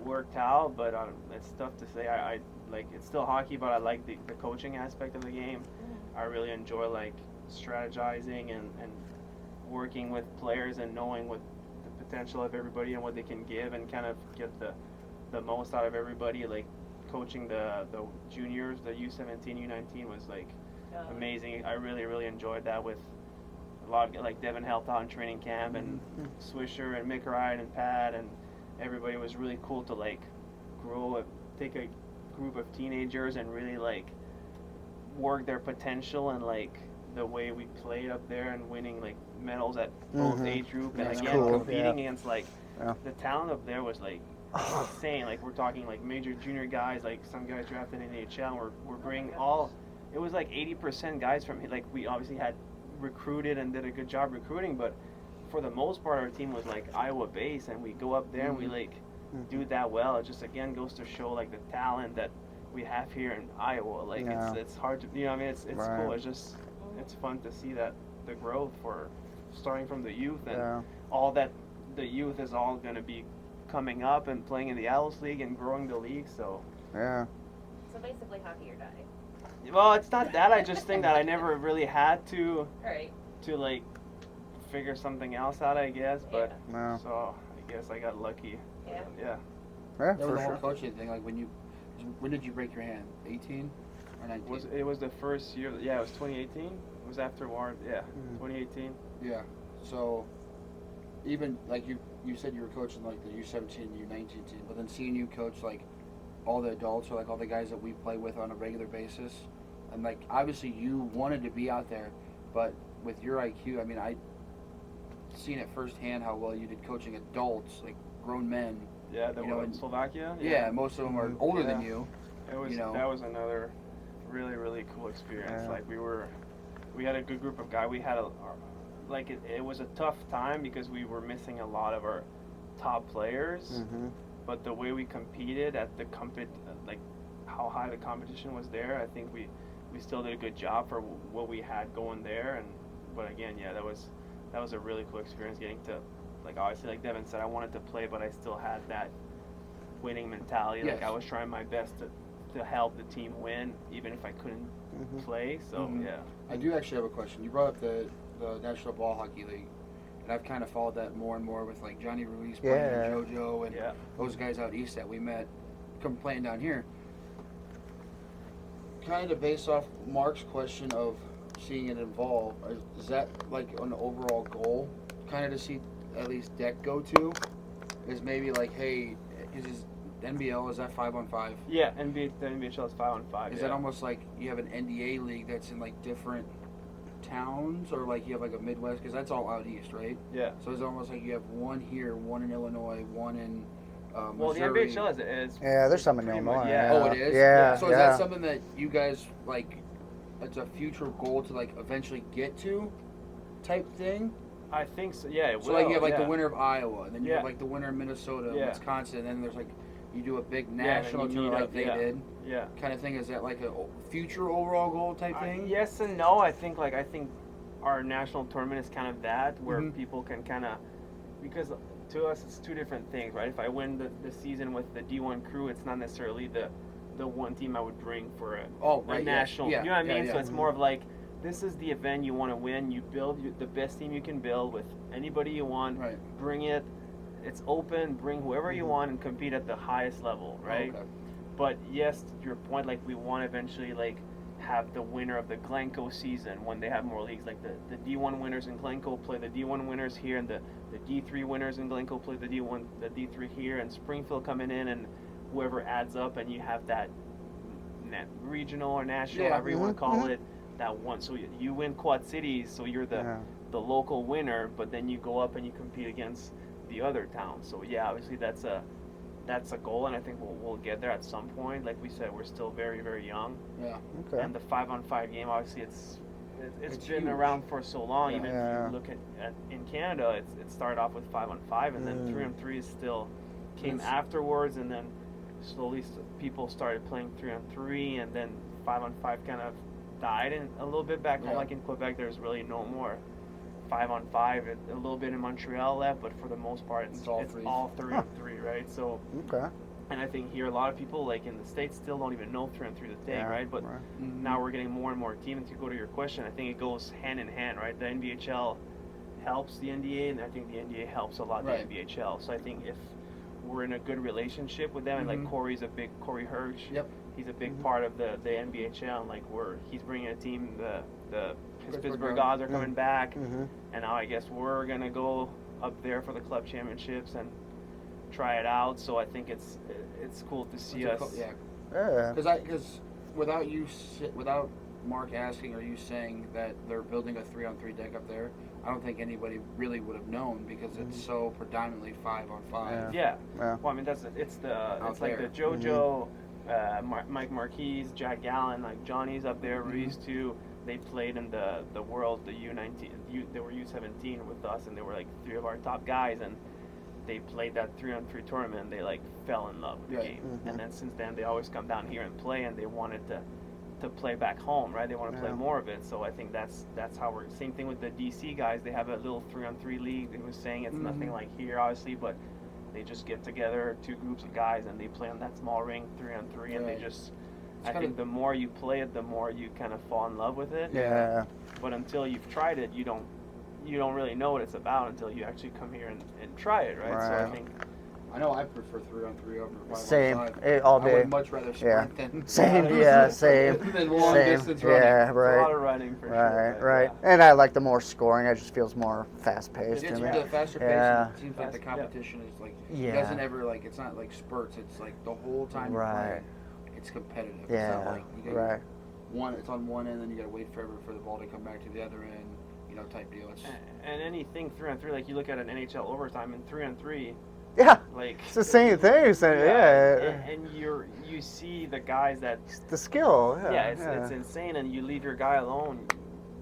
worked out, but it's tough to say. I like it's still hockey, but I like the coaching aspect of the game. I really enjoy like strategizing and working with players and knowing what the potential of everybody and what they can give and kind of get the most out of everybody. Like coaching the juniors, the U17, U19 was like amazing. I really enjoyed that with a lot of like Devin helped out in training camp and Swisher and Mick Ryan and Pat and everybody was really cool to like take a group of teenagers and really like work their potential and like the way we played up there and winning like medals at both age group and That's again cool. competing against like Yeah. the talent up there was like insane. Like we're talking like major junior guys, like some guys drafted in the NHL. We're bringing all. It was like 80% guys from like we obviously had recruited and did a good job recruiting, but for the most part our team was like Iowa based, and we go up there and we like do that well. It just again goes to show like the talent that we have here in Iowa. Like it's hard to what I mean it's Right. cool. It's fun to see that the growth for starting from the youth and all that the youth is all going to be coming up and playing in the Atlas League and growing the league. So So basically, hockey or die. well, it's not that. I just think that I never really had to Right. like figure something else out, I guess. But Yeah. so I guess I got lucky. Yeah. Yeah. Yeah, That was for the whole sure. coaching thing. Like when did you break your hand? 18 or 19? It was the first year? Yeah, it was 2018. It was after Ward. Yeah, 2018. Yeah. So even like you said you were coaching like the U17, U19 team, but then seeing you coach like all the adults or like all the guys that we play with on a regular basis, and like obviously you wanted to be out there, but with your IQ, I mean I seen it firsthand how well you did coaching adults, like grown men. Yeah, that was in Slovakia. Yeah, most of them are older than Yeah. you. It was that was another really cool experience. Yeah. Like we had a good group of guys. We had it was a tough time because we were missing a lot of our top players. But the way we competed at the like how high the competition was there, I think we still did a good job for what we had going there. But again, yeah, that was a really cool experience getting to like obviously like Devin said, I wanted to play, but I still had that winning mentality. Yes. Like I was trying my best to help the team win, even if I couldn't play. So yeah. I do actually have a question. You brought up the National Ball Hockey League, and I've kind of followed that more and more with like Johnny Ruiz playing and JoJo and those guys out east that we met come playing down here. Kind of to base off Mark's question of seeing it evolve, is that like an overall goal, kind of to see at least Deck go to? Is maybe like, hey, is NBL, is that 5-on-5? Yeah, the NBHL is 5-on-5. Is that almost like you have an NDA league that's in like different towns, or like you have like a Midwest, because that's all out east, right? Yeah. So it's almost like you have one here, one in Illinois, one in well, Missouri. the NBHL is Yeah, there's some in pretty Illinois. much- yeah. Oh, it is? Yeah. So is that something that you guys like? It's a future goal to like eventually get to, type thing. I think so. Yeah. It So like you have like will, the winner of Iowa, and then you Yeah. have like the winner of Minnesota, Yeah. Wisconsin, and then there's like you do a big Yeah, then national you tournament meet like up, they yeah. did, Yeah. kind of thing. Is that like a future overall goal type thing? Yes and no. I think our national tournament is kind of that where Mhm. people can kind of because to us it's two different things, right? If I win the season with the D1 crew, it's not necessarily the one team I would bring for a national. Yeah. You know what I mean? Yeah. So it's more of like this is the event you want to win. You build the best team you can build with anybody you want. Right. Bring it. It's open. Bring whoever you want and compete at the highest level, right? Okay. But yes, to your point, like we want to eventually like have the winner of the Glencoe season when they have more leagues. Like the D1 winners in Glencoe play the D1 winners here, and the D3 winners in Glencoe play the D3 here, and Springfield coming in, and whoever adds up, and you have that regional or national, however you want to call it, that one. So you win Quad Cities, so you're the local winner, but then you go up and you compete against the other towns. So yeah, obviously that's a goal, and I think we'll get there at some point. Like we said, we're still very, very young. Yeah. Okay. And the 5-on-5 game, obviously, it's been huge. around for so long. Yeah. Even if you look at in Canada, it started off with 5-on-5, and then 3-on-3 is still came afterwards, and then slowly people started playing 3-on-3, and then 5-on-5 kind of died a little bit back home. Like in Quebec, there's really no more 5-on-5. A little bit in Montreal left, but for the most part, it's all 3-on-3, right? So, and I think here a lot of people, like in the States, still don't even know 3-on-3 is a thing, right? But now we're getting more and more teams. To go to your question, I think it goes hand in hand, right? The NBHL helps the NDA, and I think the NDA helps a lot the NBHL. So I think if we're in a good relationship with them, and like Corey Hirsch, he's a big part of the NBHL, and like he's bringing a team. His Pittsburgh Gods are coming back, and now I guess we're gonna go up there for the club championships and try it out. So I think it's cool to see us. Because without Mark asking or you saying that they're building a 3-on-3 deck up there, I don't think anybody really would have known because it's so predominantly 5-on-5. Well, I mean it's like the JoJo, Mike Marquis, Jack Gallen, like Johnny's up there. Ruiz too. They played in the World, the U19. They were U17 with us, and they were like 3 of our top guys, and they played that 3-on-3 tournament, and they like fell in love with the game. And then since then, they always come down here and play, and they wanted to play back home, right? They want to play more of it. So I think that's how we're. Same thing with the DC guys. They have a little 3-on-3 league. They were saying it's nothing like here, obviously, but they just get together, 2 groups of guys, and they play on that small ring 3-on-3, and they just. I think the more you play it, the more you kind of fall in love with it. But until you've tried it, you don't really know what it's about until you actually come here and try it, right? So I think. I know I prefer 3-on-3 over 5-on-5. Same, all day. I would much rather sprint than same. than long distance running. It's a lot of running for sure. Right. And I like the more scoring. It just feels more fast paced to me. The faster pace. It seems like the competition is like it doesn't ever like it's not like spurts. It's like the whole time you play. It's competitive. It's not like you get it's on one end, then you got to wait forever for the ball to come back to the other end, type deal. And anything 3-on-3, like you look at an NHL overtime in 3-on-3. Like it's the same thing. And you see the guys that the skill. It's insane, and you leave your guy alone,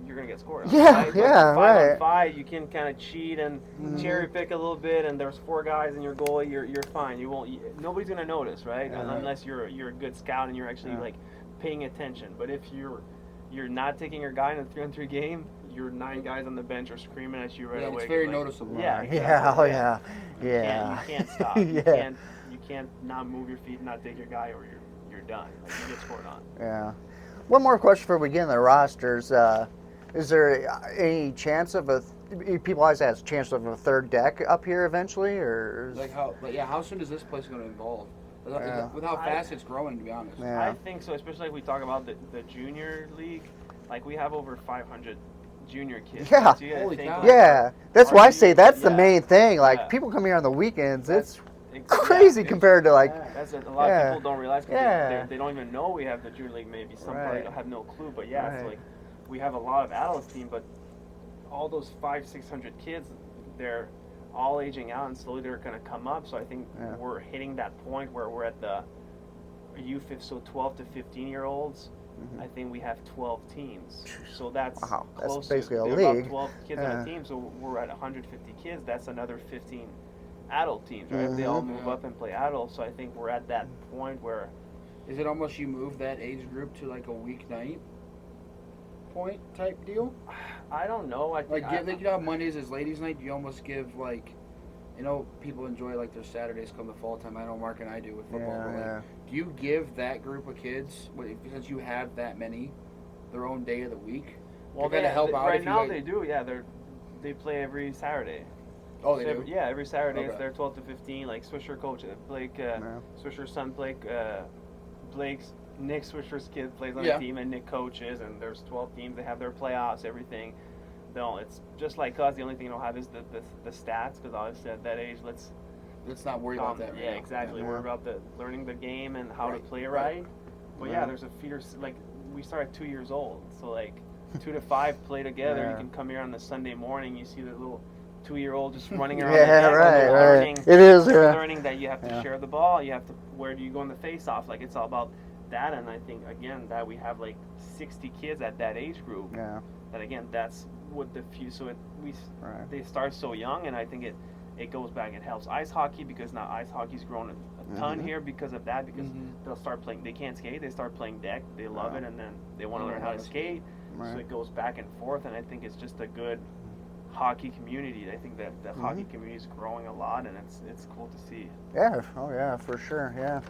you're gonna get scored on. 5-on-5, you can kind of cheat and cherry pick a little bit, and there's 4 guys in your goalie, you're fine. Nobody's gonna notice, right? Unless you're a good scout and you're actually like paying attention. But if you're not taking your guy in a 3-on-3 game, your 9 guys on the bench are screaming at you right away. It's very noticeable. Exactly. You can't stop. You can't not move your feet, not take your guy, or you're done. Like, you get scored on. One more question before we get in the rosters. Is there any chance of people always ask chance of a third deck up here eventually, or how soon is this place going to evolve? With how fast it's growing, to be honest. I think so, especially like we talk about the junior league. Like we have over 500 junior kids. Holy cow. That's why I say that's the main thing. Like people come here on the weekends. It's crazy compared to like. That's a lot of people don't realize. They don't even know we have the junior league. Maybe some probably have no clue. But it's like we have a lot of adults team, but all those 500-600 kids, they're all aging out, and slowly they're going to come up. So I think we're hitting that point where we're at the so 12 to 15-year-olds. I think we have 12 teams. So that's close. That's basically a About league. 12 kids on a team, so we're at 150 kids. That's another 15 adult teams, right? If they all move up and play adult, so I think we're at that point where. Is it almost you move that age group to like a weeknight point type deal? I don't know. I think Mondays is ladies' night. You almost give like, people enjoy like their Saturdays come the fall time. I know Mark and I do with football. But do you give that group of kids, since you have that many, their own day of the week? Well, they help out. Right now they do. Yeah, they play every Saturday. Oh, they do? Yeah, every Saturday. Okay. They're 12 to 15. Like Swisher coach Blake, Swisher's son Nick Swisher's kid plays on the team, and Nick coaches, and there's 12 teams. They have their playoffs, everything. No, it's just like us. The only thing you don't have is the stats, because obviously at that age, let's not worry about that. Yeah, exactly. We're about learning the game and how to play right. But there's a feeder. Like we start at 2 years old, so like 2 to 5 play together. You can come here on the Sunday morning. You see the little 2-year-old just running around. Learning, it is learning that you have to share the ball. You have to. Where do you go in the face-off? Like it's all about that. And I think again that we have like 60 kids at that age group. That again, that's what the few. So they start so young, and I think it goes back. It helps ice hockey because now ice hockey's grown a ton here because of that. Because they'll start playing. They can't skate. They start playing deck. They love it, and then they want to learn how to skate. Right. So it goes back and forth, and I think it's just a good hockey community. I think that the hockey community is growing a lot, and it's cool to see. Yeah, oh yeah, for sure, yeah.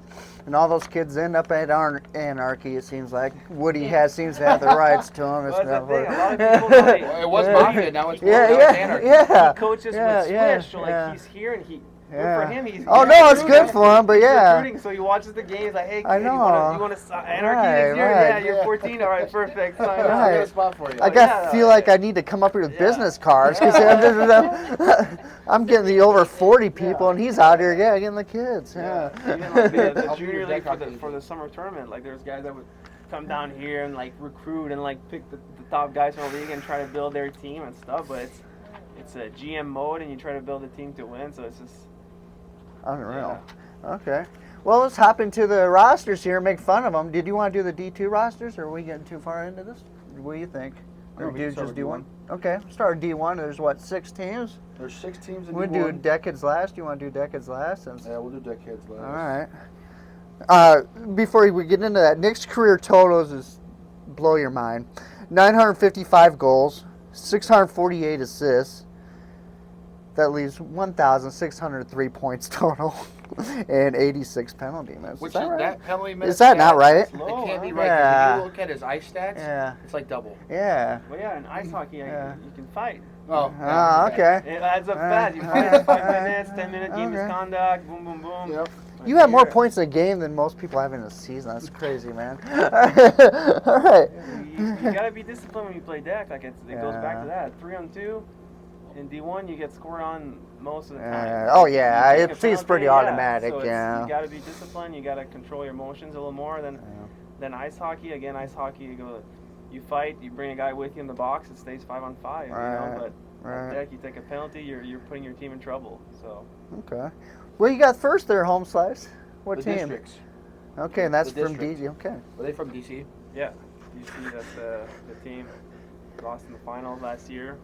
And all those kids end up at Anarchy, it seems like. Woody seems to have the rights to them. Well, that's the thing. A lot of people know Well, it was Mafia, now it's Anarchy. Yeah. He coaches with Swish, so like he's here and he. Good for him. He's no, it's good for him, but yeah. Recruiting, so he watches the games like, hey, kid, I know. you want to Anarchy is here? Yeah, you're 14. All right, perfect. Sign up. I got a spot for you. I feel like I need to come up here with business cards because I'm getting the over 40 people, and he's out here, getting the kids. Yeah. Even like the junior league for the summer tournament, like there's guys that would come down here and like recruit and like pick the top guys from the league and try to build their team and stuff, but it's a GM mode, and you try to build a team to win, so it's just unreal. Yeah. Okay. Well, let's hop into the rosters here and make fun of them. Did you want to do the D2 rosters, or are we getting too far into this? What do you think? Or do you just D1? Okay, start with D1. There's what, 6 teams? There's 6 teams in D1. We'll do decades last. You want to do decades last? Yeah, we'll do decades last. All right. Before we get into that, Nick's career totals is blow your mind. 955 goals, 648 assists. That leaves 1,603 points total and 86 penalty minutes. Which is that right? That penalty minutes? Is that not right? Low, it can't be right. Yeah. If you look at his ice stats, it's like double. Yeah. Well, yeah, in ice hockey, you can fight. Oh. Okay. It adds up fast. You fight 5 minutes, 10-minute game misconduct, boom, boom, boom. Yep. You have more points a game than most people have in a season. That's crazy, man. All right. You gotta be disciplined when you play deck. Like it goes back to that. 3-on-2. In D1, you get scored on most of the time. Oh yeah, it seems pretty automatic. So yeah. You gotta be disciplined. You gotta control your emotions a little more than ice hockey. Again, ice hockey, you fight. You bring a guy with you in the box. It stays 5-on-5. Right. You know, but deck, you take a penalty. You're putting your team in trouble. So. Okay. Well, you got first there, Home Slice. What team? Districts. Okay, and that's The from district. DC. Okay. Were they from DC? Yeah. DC, that's the team. Lost in the finals last year.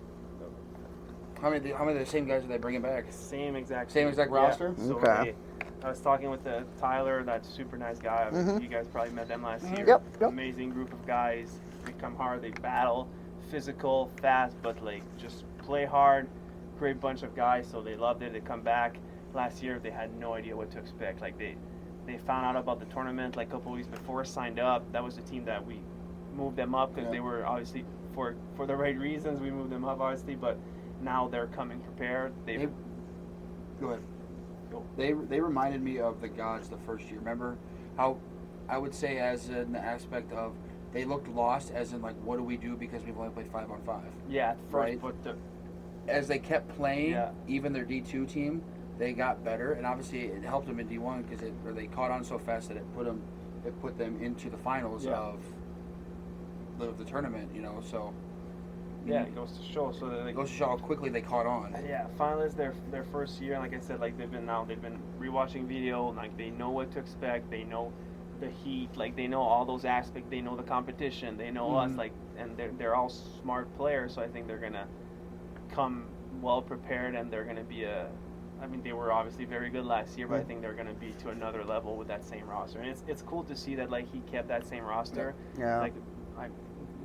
How many of the same guys are they bringing back? Same exact roster? So Okay. I was talking with Tyler, that super nice guy. You guys probably met them last year. Yep. Amazing group of guys. They come hard, they battle, physical, fast, but like just play hard. Great bunch of guys, so they loved it. They come back. Last year they had no idea what to expect. Like they found out about the tournament like a couple weeks before, signed up. That was the team that we moved them up because they were obviously for the right reasons. We moved them up obviously, but now they're coming prepared. Go ahead. They reminded me of the Gods the first year. Remember how I would say as an aspect of they looked lost, as in like what do we do because we've only played 5-on-5. Yeah, at first, right. But as they kept playing, even their D2 team, they got better, and obviously it helped them in D1 because they caught on so fast that it put them into the finals of the tournament. You know, so. Yeah, it goes to show. So it goes to show how quickly they caught on. Yeah, finally it's their first year. Like I said, like they've been rewatching video. Like they know what to expect. They know the heat. Like they know all those aspects. They know the competition. They know us. Like, and they're all smart players. So I think they're gonna come well prepared, and they're gonna be I mean, they were obviously very good last year, but I think they're going to be to another level with that same roster. And it's cool to see that like he kept that same roster. Yeah. Like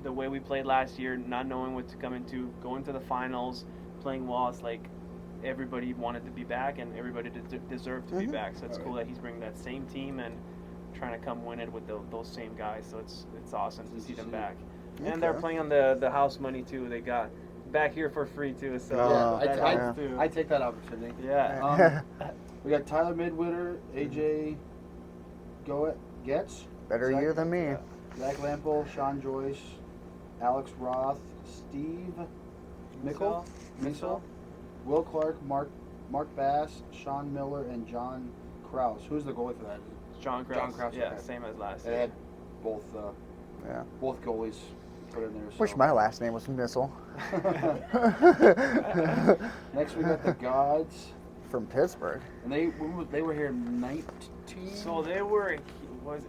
the way we played last year, not knowing what to come into, going to the finals, playing well. It's like everybody wanted to be back, and everybody deserved to be back. So it's cool that he's bringing that same team and trying to come win it with those same guys. So it's awesome to see them back. Okay. And they're playing on the house money too. They got back here for free too. So I take that opportunity. Yeah. We got Tyler Midwitter, AJ Getz. Better year than me. Zach Lampel, Sean Joyce, Alex Roth, Steve Mickle, Will Clark, Mark Bass, Sean Miller, and John Krause. Who's the goalie for that? John Krause. John Krause. Yeah, same as last year. They had both goalies put in there. So. Wish my last name was Missile. Next we got the Gods from Pittsburgh, and they were here 19. So they were.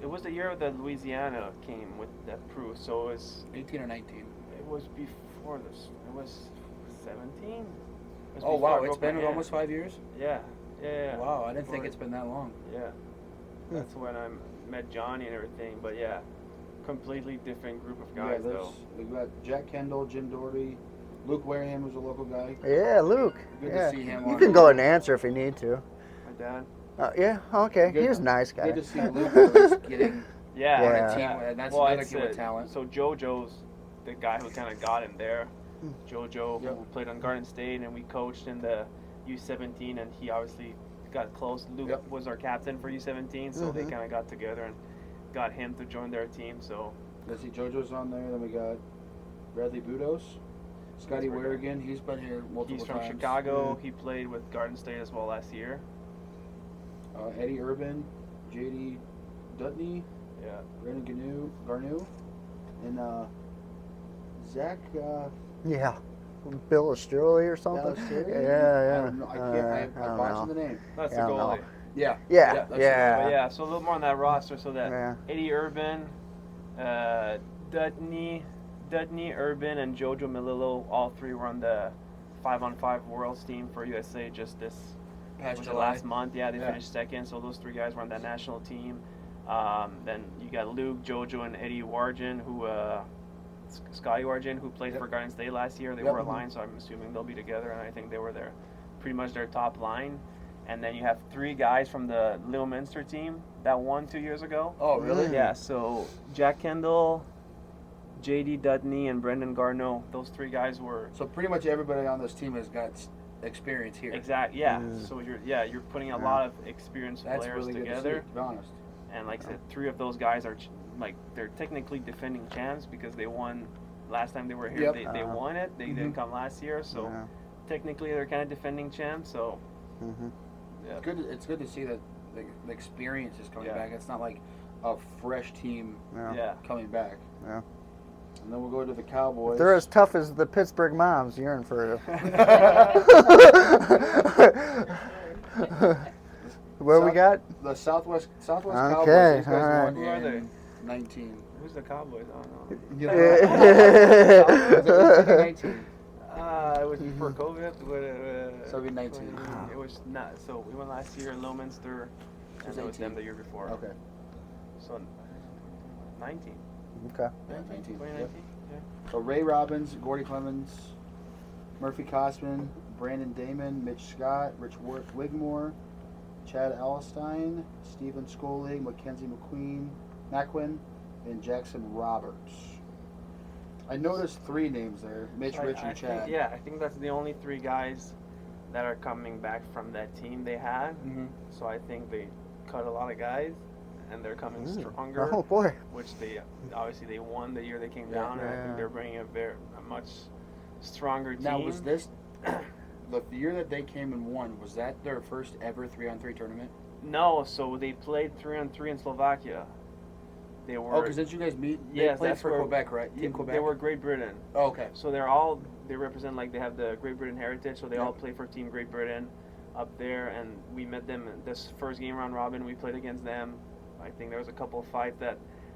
It was the year that Louisiana came with that proof. So it was 18 or 19. It was before this. It was 17. was Oh, before I wow. It's broke my been hand. almost 5 years? Yeah. Yeah. Wow, I didn't think Before- it's been that long. Yeah. That's when I met Johnny and everything. But yeah, completely different group of guys though. We got Jack Kendall, Jim Doherty, Luke Wareham was a local guy. Yeah, Luke. Good yeah. to see him You on can here. go and answer if you need to. My dad. Yeah, okay. Good- He was a nice guy. Good to see Luke at least getting Yeah. Yeah. on a team, and that's another it's, kid with talent. So JoJo's the guy who kind of got him there. JoJo, Yep. who played on Garden State, and we coached in the U17, and he obviously got close. Luke Yep. was our captain for U17, so they Mhm. kind of got together and got him to join their team. So Let's see, JoJo's on there. Then we got Bradley Budos, Scotty That's right. Warrigan. He's been here multiple he's from times. Chicago. He played with Garden State as well last year. Eddie Urban, JD Dutney, Yeah. Brandon Garneau, and Zach. Yeah. Bill Ostroli or something? Ballesteros? Yeah. I don't know. I can't. I I'm don't botching know. the name. That's Yeah, I the don't know. goalie. Yeah. Yeah, that's it. yeah. But yeah, so a little more on that roster. So that Yeah. Eddie Urban, Dutney, Urban, and Jojo Melillo, all three were on the 5-on-5 Worlds team for USA just this Past was it July. last month. Yeah, they Yeah. finished second. So those three guys were on that national team. Then you got Luke, Jojo, and Eddie Wargen, who Scotty Wargen, who played Yep. for Garden State last year. They Yep. were aligned, so I'm assuming they'll be together. And I think they were pretty much their top line. And then you have three guys from the Little Minster team that won 2 years ago. Oh, really? Mm. Yeah, so Jack Kendall, JD Dutney, and Brendan Garneau. Those three guys were So pretty much everybody on this team has got experience here. exact. Yeah, Mm. so you're putting a Yeah. lot of experienced That's players really together. good to see, to be honest. And like I said, three of those guys are they're technically defending champs because they won last time they were here. Yep. They won it. They didn't Mhm. come last year, so Yeah. technically they're kind of defending champs. So Mhm. yeah, It's good to see that the experience is coming Yeah. back. It's not like a fresh team Yeah. yeah. coming back. Yeah. And then we'll go to the Cowboys. If they're as tough as the Pittsburgh Moms, you're in for Where we got? the Southwest Okay, Cowboys. These guys all right. won Who are they? in 19. Who's the Cowboys? I don't know. You know, was it 19? It was before COVID. So it'd be 19. It was not. So we went last year, Lowminster, and it was 18. them the year before. Okay. So 19. Okay. Yeah, 19. 2019. Yep. Yeah. So Ray Robbins, Gordy Clemens, Murphy Kosman, Brandon Damon, Mitch Scott, Rich Wigmore, Chad Alstein, Stephen Skolig, Mackenzie McQueen, and Jackson Roberts. I noticed three names there: Mitch, So Rich, I and Chad. think, yeah, I think that's the only three guys that are coming back from that team they had. Mm-hmm. So I think they cut a lot of guys, and they're coming stronger. Oh boy. Which they obviously they won the year they came Yeah. down, and I Yeah. think they're bringing a much stronger team. Now, was this the year that they came and won? Was that their first ever 3-on-3 tournament? No, so they played 3-on-3 in Slovakia. They were. Oh, because didn't you guys meet? They Yes, played that's for where- Quebec, right? Team Quebec. They were Great Britain. Oh, okay. So they represent they have the Great Britain heritage, so they all play for Team Great Britain up there, and we met them in this first game round robin. We played against them. I think there was a couple of fights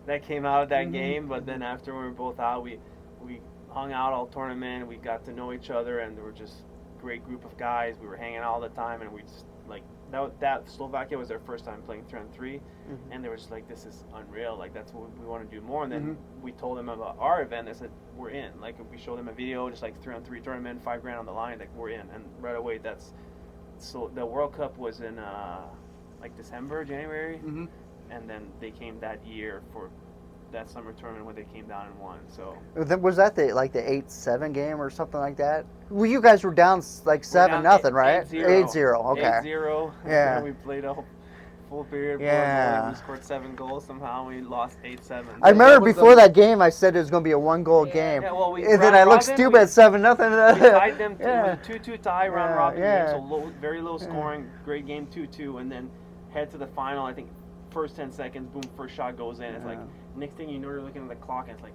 that came out of that game, but then after we were both out, we hung out all tournament. We got to know each other, and they were just a great group of guys. We were hanging out all the time, and we just that Slovakia was their first time playing 3-on-3, and they were just like, this is unreal. Like, that's what we want to do more. And then we told them about our event. They said, we're in. Like, we showed them a video, just like 3-on-3 tournament, $5,000 on the line. Like, we're in. And right away, so the World Cup was in like December, January, and then they came that year for that summer tournament when they came down and won. So Was that the 8-7 game or something like that? Well, you guys were down like we're down 7-0, right? 8-0. 8-0. Okay. 8-0. Yeah. We played a full period. Yeah. We scored 7 goals somehow. We lost 8-7. I remember before that game, I said it was going to be a 1-goal game, Yeah, well, and then I looked stupid at 7-0. We tied them to Yeah. a 2-2 tie round Yeah, robin yeah. game, so very low scoring, great game 2-2, and then head to the final. I think first 10 seconds, boom, first shot goes in. It's like next thing you know, you're looking at the clock, and it's like,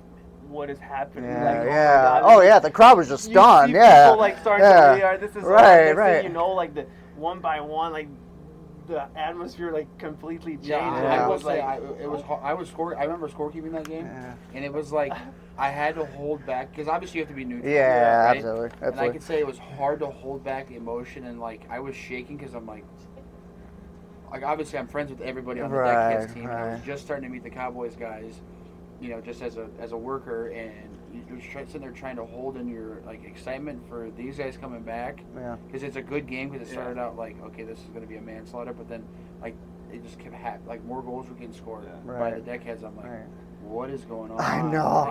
what is happening? Yeah, Like, oh my yeah. God, Oh yeah, the crowd was just you stunned. see Yeah. people like starting Yeah. to realize this is Right, next right. thing you know, like the one by one, like the atmosphere like completely changed. Yeah, And I I will was say like, I was score. I remember scorekeeping that game, Yeah. and it was like I had to hold back because obviously you have to be neutral. Yeah, right? absolutely. And I could say it was hard to hold back the emotion, and like I was shaking because I'm like obviously I'm friends with everybody on the Deckheads team, and I was just starting to meet the Cowboys guys, you know, just as a worker, and you're sitting there trying to hold in your like excitement for these guys coming back. Yeah. Because it's a good game. Because it started out like, okay, this is going to be a manslaughter, but then like it just kept happening. Like more goals were getting scored by the Deckheads. I'm like, what is going on? I know.